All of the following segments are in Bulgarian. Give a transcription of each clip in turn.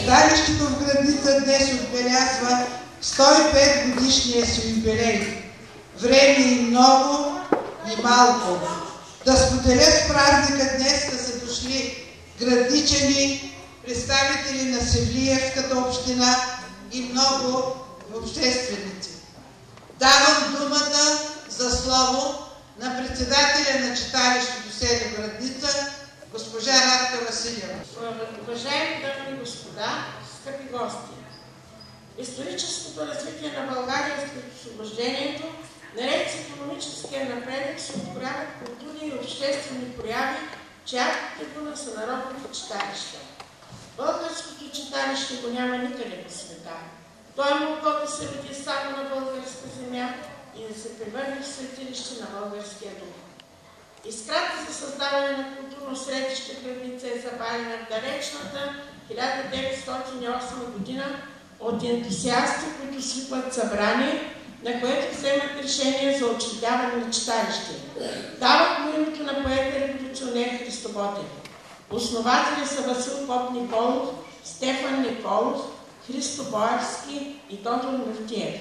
Читалището в Градица днес отбелязва 105 годишния си юбилей. Време и много, и малко. Да споделят празника днес са дошли градичани, представители на Севлиевската община и много общественици. Давам думата за слово на председателя на читалището село Градица, госпожа Радка Василева. Уважаеми дами и господа, скъпи гости! Историческото развитие на България след освобождението, наред с икономическия напредък, се открояват културни и обществени прояви, чиято трибуна са народните читалища. Българското читалище го няма никъде по света. Той е могло да се роди само на българска земя и да се превърне в светилище на българския дух. Искрата за създаване на културно средище Градица е запалена в далечната 1908 година от ентусиасти, които свикват събрание, на което вземат решение за учредяване на читалище. Дават му името на поета-революционер Христо Ботев. Основатели са Васил Поп Николов, Стефан Николов, Христо Боевски и Тодор Мюфтиев.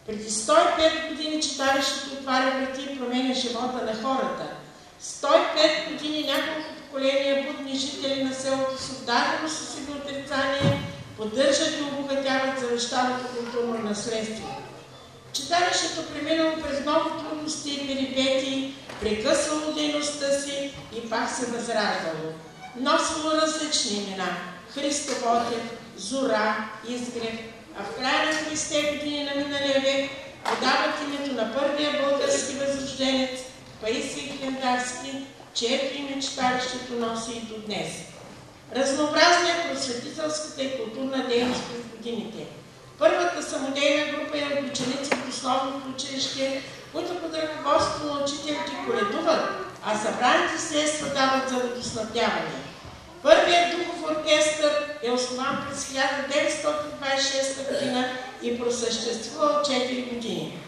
Преди 105 години читалището отваря врати и променя живота на хората. 105 години няколко поколения будни жители на селото с отдаденост и себе отрицание поддържат и обогатяват завещаното културно наследство. Читалището преминало през много трудности и перипетии, прекъсвало дейността си и пак се възраждало. Носило различни имена – Христо Ботев, Зора, Изгрев, а в края на 30-те години на миналия век подават името на първия български възрожденец Паисий Хилендарски, чието име читалището носи и до днес. Разнообразна е просветителската и културна дейност през годините. Първата самодейна група е от ученици от основното училище, които под ръководството на учителите коледуват, а събраните средства дават за водоснабдяване. Първият духов оркестър е основан през 1926 година и просъществувал 4 години.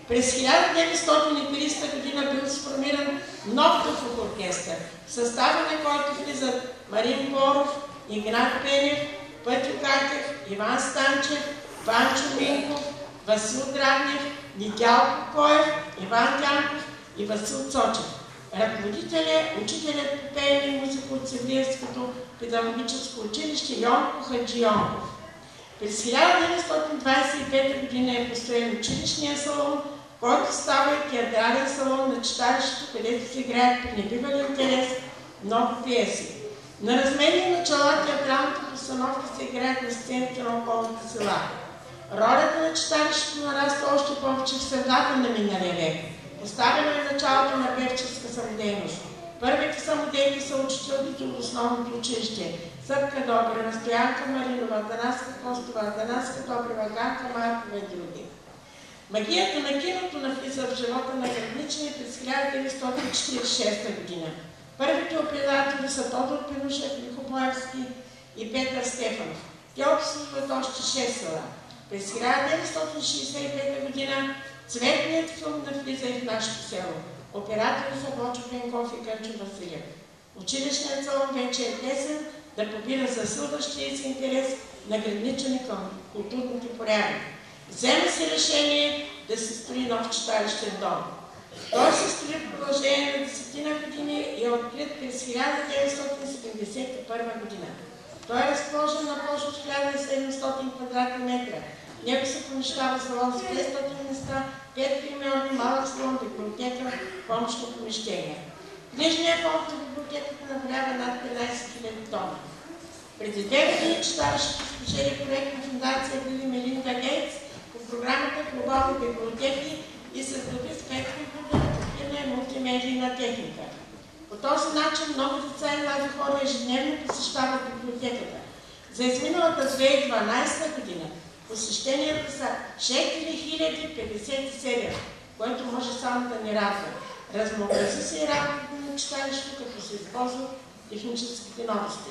През 1930 година бил сформиран нов духов оркестър, в състава на който влизат Марин Боров, Игнат Пенев, Пътю Катев, Иван Станчев, Ванчо Минков, Васил Драгнев, Никял Покоев, Иван Дянков и Васил Цочев. Ръководител е учителят по пеене и музика от Севлиевското педагогическо училище Йонко Хаджи Йонков. През 1925 година е построен училищния салон, който става и театрален салон на читалището, където се играят при небивали интерес много пиеси. На размери начала театралната постановка се играят на сцените на околните села. Ролята на читалището нараства още повече в средата на миналия век. Поставено е началото на певческа самодейност. Първите самодейки са учителите от основното училище – Цъпка Добрева, Стоянка Маринова, Атанаска Костова, Атанаска Добрева, Ганка Маркова и други. Магията на киното навлиза в живота на градничани през 1946 година. Първите оператори са Тодор Пинушев, Михо Боевски и Петър Стефанов. Те обслужват още 6 села. През 1965 година цветният филм навлиза и в нашето село. Оператори са Бочо Пенков и Кърчо Василев. Училищният салон вече е тесен да побира засилващия си интерес на градничани към културните прояви. Взема се решение да се строи нов читалищен дом. Той се строи в продължение на 10 години и е открит през 1971 година. Той е разположен на площ от 1700 квадратни метра. В него се помещава салон с 500 места, 5 гримьорни, малък салон, библиотека, помощно помещение. Книжният фонд в библиотеката наброява над 13 000 тома. Преди 2 години читалището спечели проект на фундация Бил и Мелинда Гейтс по програмата Глобални библиотеки и се здоби с 5 компютърна и мултимедийна техника. По този начин много деца и млади хора ежедневно посещават библиотеката. За изминалата 2012 година посещенията са 4057, което може само да ни радва. Разнообрази се и работата на читалището, като се използват техническите новости.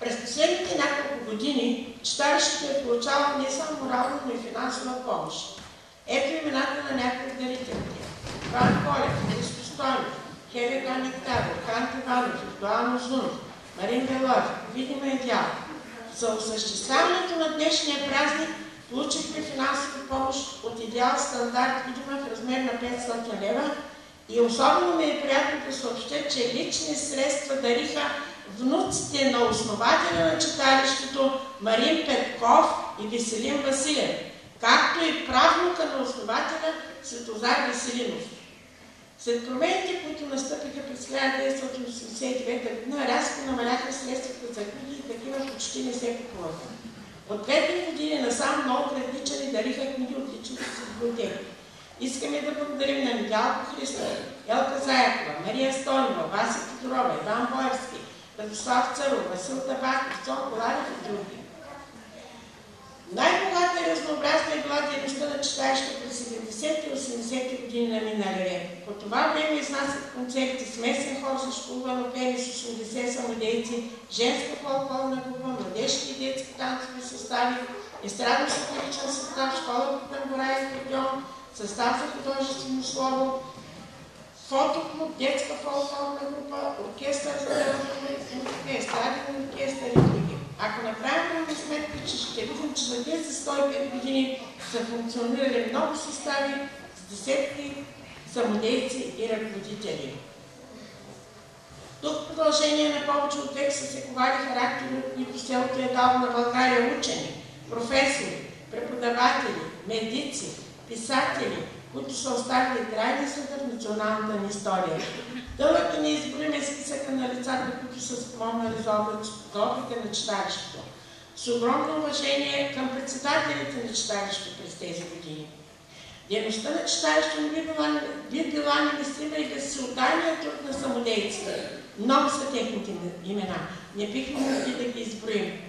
През последните няколко години читалището е получавало не само морална, но и финансова помощ. Ето имената на някои от дарителите. Иван Колев, Христо Стойнов, Хелега Нектаров, Хант Иванов, Евдуан Озунов, Марин Белов, Видима Идеал. За осъществяването на днешния празник получихме финансова помощ от Идеал Стандарт Видома в размер на 500 лева и особено ми е приятно да съобщя, че лични средства дариха внуците на основателя на читалището Марин Петков и Веселин Василев, както и правнука на основателя Светозар Веселинов. След промените, които настъпиха през 1989 г., рязко намаляха средствата за книги и такива почти не се купуваха. От 2 години насам много градничани дариха книги от личните си библиотеки. Искаме да благодарим на Недялко Христов, Елка Заякова, Мария Стонева, Васи Тодорова, Иван Боевски, Радослав Царов, Васил Табаков, Цон Коларев и други. Най-богата и разнообразна е била дейността на читалището през 70-те и 80-те години на миналия век. По това време изнасят концерти смесен хор за школувано пение с 80 самодейци, женска фолклорна група, младежки и детски танцови състави, естрадно-сатиричен състав, школа по тамбура и акордеон, състав за художествено слово, фотоклуб, детска фолклорна група, оркестър за музика, естраден оркестър и други. Ако направим равносметка, ще видим, че за тези 105 години са функционирали много състави с десетки самодейци и ръководители. Тук в продължение на повече от век са се ковали характери, които селото е дало на България учени, професори, преподаватели, медици, писатели, които са оставили трайни следа в националната ни история. Дълъг и неизброим списъка на лицата, които са спомогнали за опита на читалището. С огромно уважение към председателите на читалището през тези години. Дейността на читалището би била немислима и без всеотдайния труд на самодейците. Много са техните имена. Не бихме могли да ги изброим.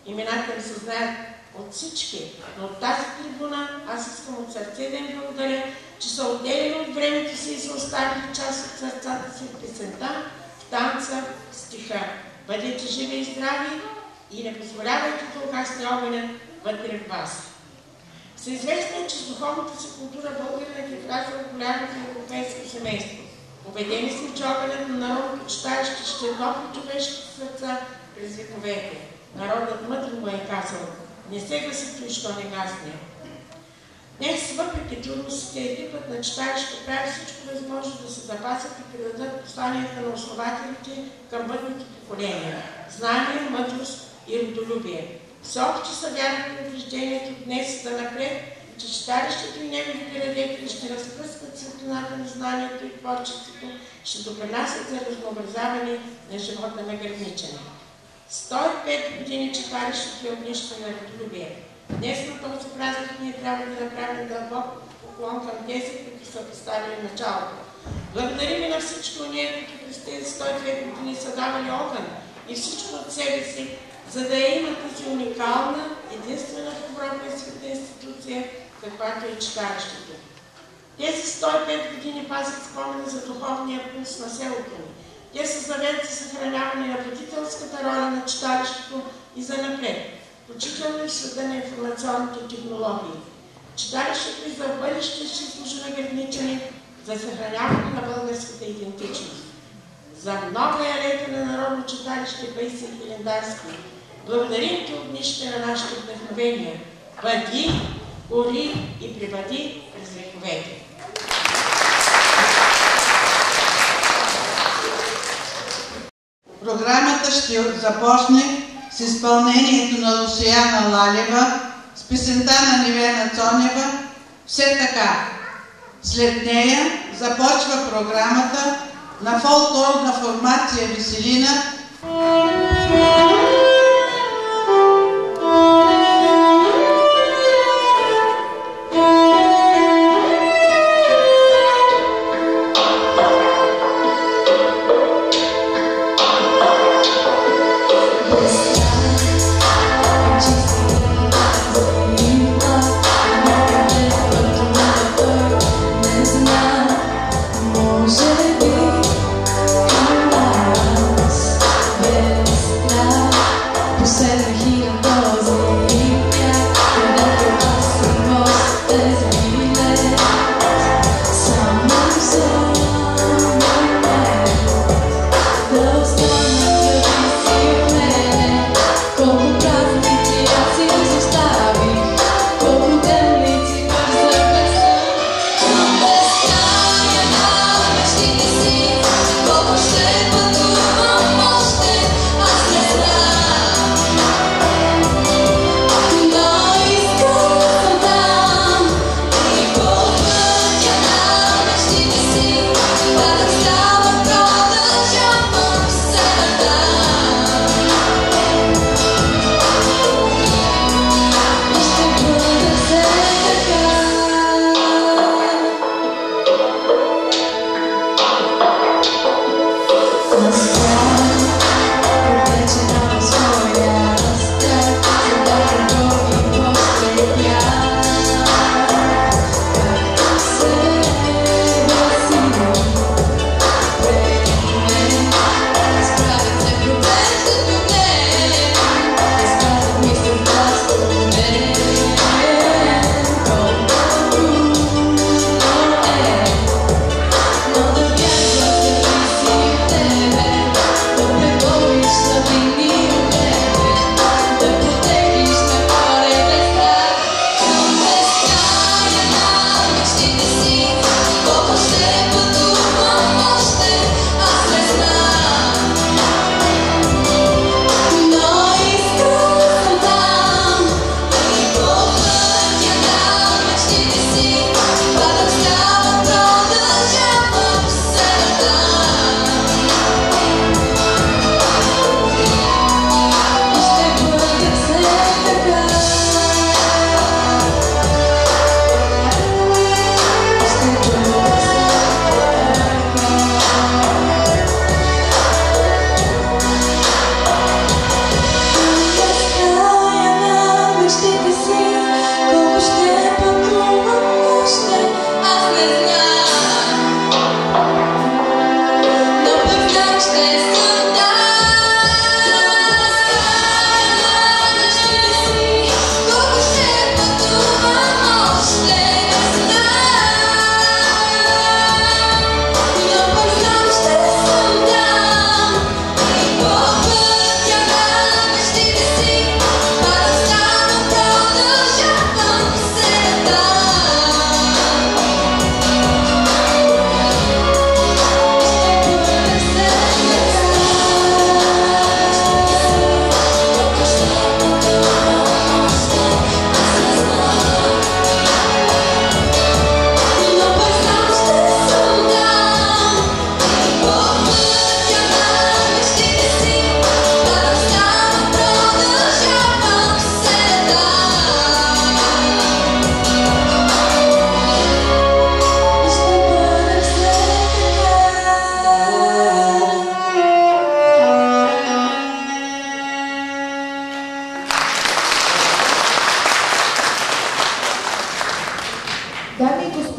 Имената ми се знаят от всички, но от тази трибуна аз искам от сърце да им благодаря, че са отделили от времето си и са оставили част от сърцата си в песента, в танца, в стиха. Бъдете живи и здрави и не позволявайте да угасне огънят вътре в вас. Всеизвестно е, че с духовната си култура българинът е влязъл в голямото европейско семейство. Убедени сме, че огънят на народното читалище ще топли човешките сърца през вековете. Народът мъдро го е казал: не се гаси той, що не гасне. Днес, въпреки трудностите, екипът на читалището прави всичко възможно да се запасят и предадат посланията на основателите към бъдните поколения. Знание, мъдрост и родолюбие. Всеобщи са вярват и убеждението днес да напред, че читалището и неговите радетели ще разпръскат светлината на знанието и творчеството, ще допринасят за разнообразяване на живота на градничани. 105 години читалището е огнище на родолюбие. Днес на този празник ние трябва да направим дълбок поклон към тези, които са поставили началото. Благодарим и на всичко ние, които през тези 102 години са давали огън и всичко от себе си, за да има тази уникална, единствена в Европа и света институция, каквато е читалището. Тези 105 години пазят спомена за духовния пулс на селото ни. Те са завет за съхраняване на водителската роля на читалището и за напред, включително и в света на информационните технологии. Читалището и за бъдеще ще служи на градничани за съхраняване на българската идентичност. За новия ред на народно читалище Паисий Хилендарски благодарим ти огнище на нашите вдъхновения. Бъди, гори и пребъди през вековете. Програмата ще започне с изпълнението на Лусияна Лалева, с песента на Невена Цонева "Все така". След нея започва програмата на фолклорна формация Веселина Now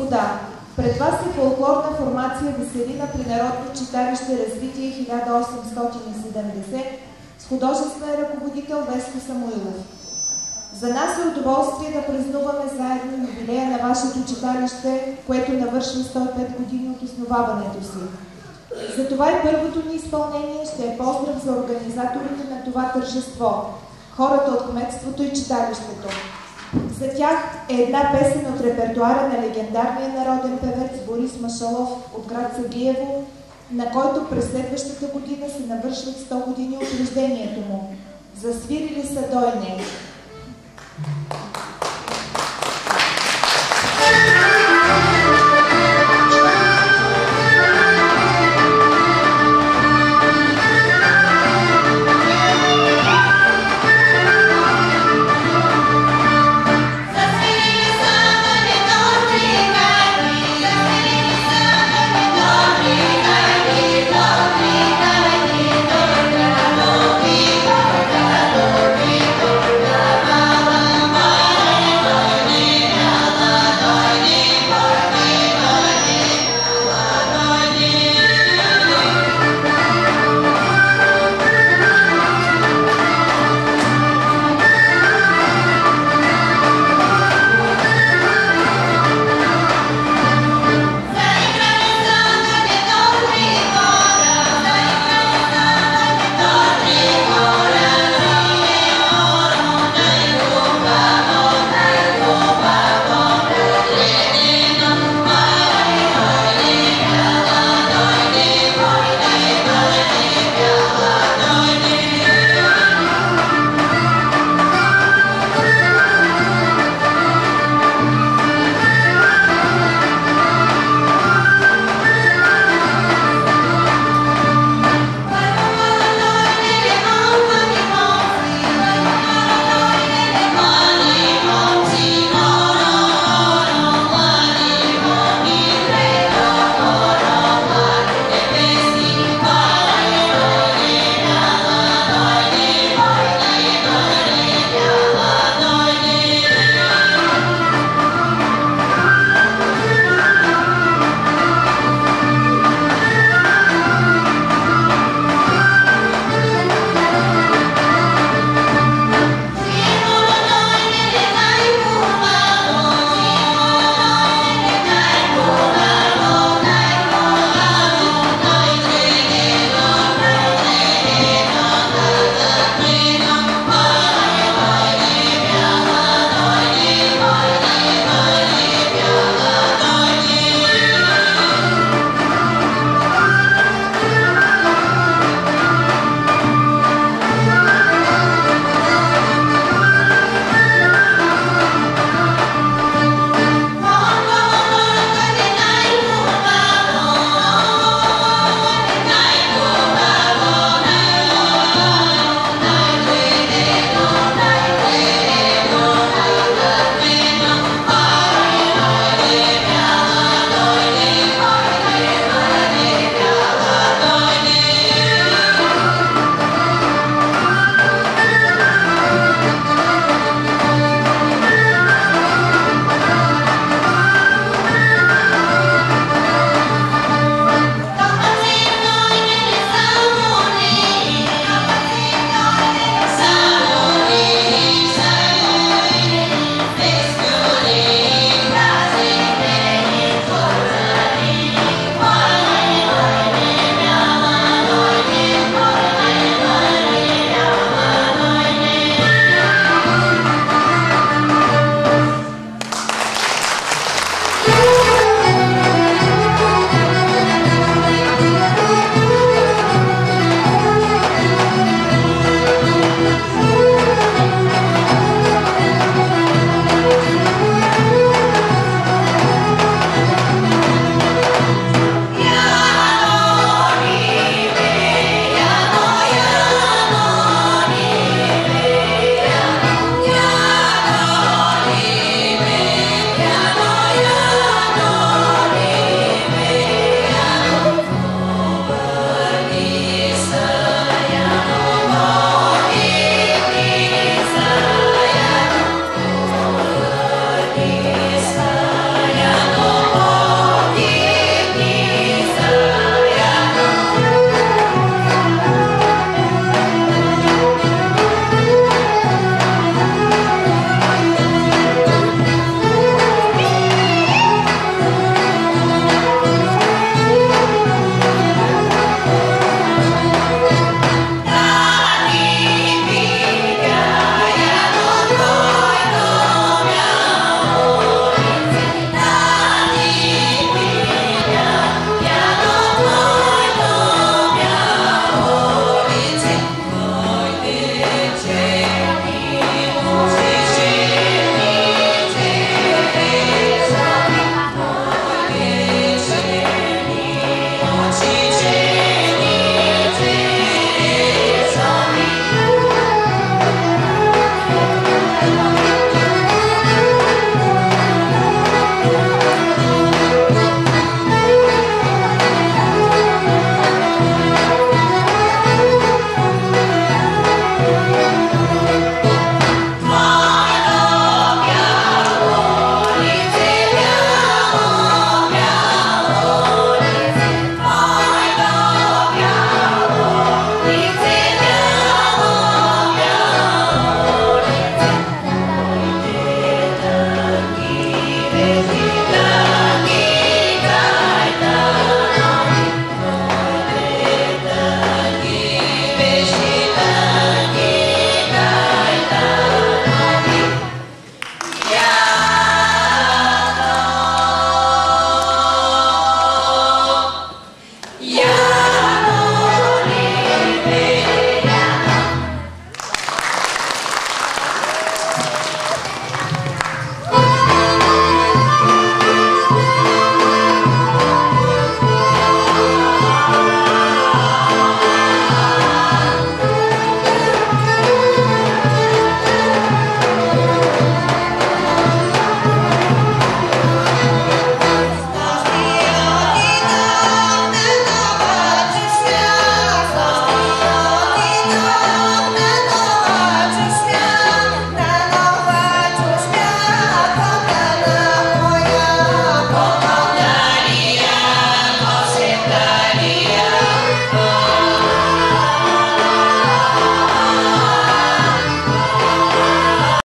господа, пред вас е фолклорна формация Веселина при Народно читалище Развитие 1870 с художествен ръководител Веско Самуилов. За нас е удоволствие да празнуваме заедно юбилея на вашето читалище, което навършва 105 години от основаването си. Затова и първото ни изпълнение ще е поздрав за организаторите на това тържество, хората от кметството и читалището. За тях е една песен от репертуара на легендарния народен певец Борис Машалов от град Севлиево, на който през следващата година се навършват 100 години от рождението му. Засвирили са Дойне.